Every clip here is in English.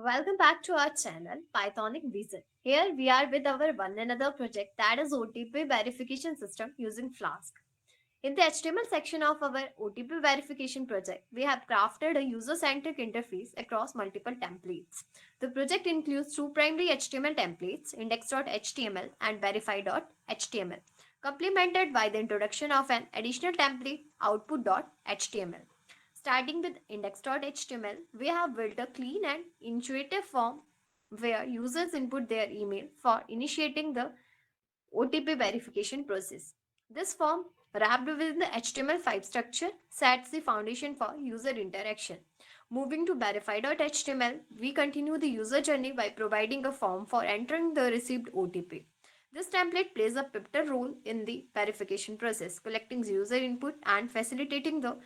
Welcome back to our channel, Pythonic Vision. Here we are with our one another project, that is OTP verification system using Flask. In the HTML section of our OTP verification project, we have crafted a user-centric interface across multiple templates. The project includes two primary HTML templates, index.html and verify.html, complemented by the introduction of an additional template, output.html. Starting with index.html, we have built a clean and intuitive form where users input their email for initiating the OTP verification process. This form, wrapped within the HTML5 structure, sets the foundation for user interaction. Moving to verify.html, we continue the user journey by providing a form for entering the received OTP. This template plays a pivotal role in the verification process, collecting user input and facilitating the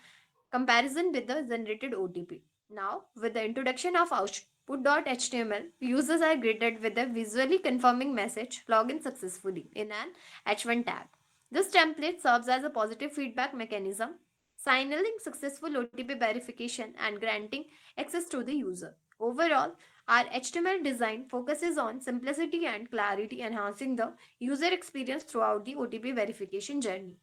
comparison with the generated OTP. Now, with the introduction of output.html, users are greeted with a visually confirming message login successfully in an H1 tag. This template serves as a positive feedback mechanism, signaling successful OTP verification and granting access to the user. Overall, our HTML design focuses on simplicity and clarity, enhancing the user experience throughout the OTP verification journey.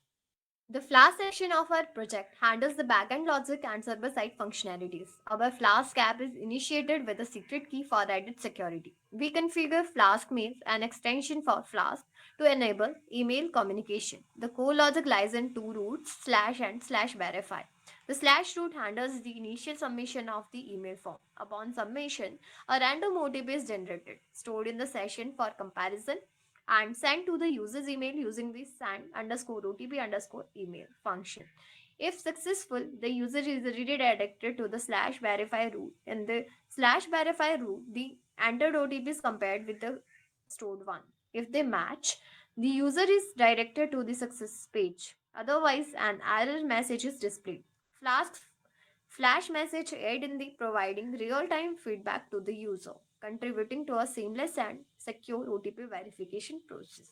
The Flask section of our project handles the backend logic and server-side functionalities. Our Flask app is initiated with a secret key for added security. We configure Flask Mail, an extension for Flask, to enable email communication. The core logic lies in two roots, slash and slash verify. The slash root handles the initial submission of the email form. Upon submission, a random OTP is generated, stored in the session for comparison and sent to the user's email using the send underscore OTP underscore email function. If successful, the user is redirected to the slash verify route. In the slash verify route, the entered OTP is compared with the stored one. If they match, the user is directed to the success page. Otherwise, an error message is displayed. Flask Flash message aid in the providing real-time feedback to the user, contributing to a seamless and secure OTP verification process.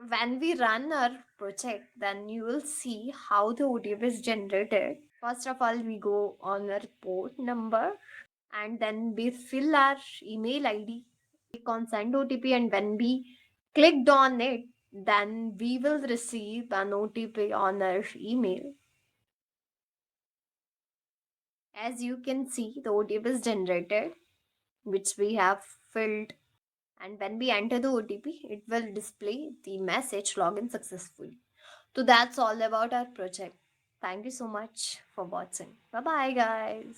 When we run our project, then you will see how the OTP is generated. First of all, we go on our port number and then we fill our email ID, click on send OTP, and when we clicked on it, then we will receive an OTP on our email. As you can see, the OTP is generated, which we have filled, and when we enter the OTP, it will display the message login successfully. So that's all about our project. Thank you so much for watching. Bye bye, guys.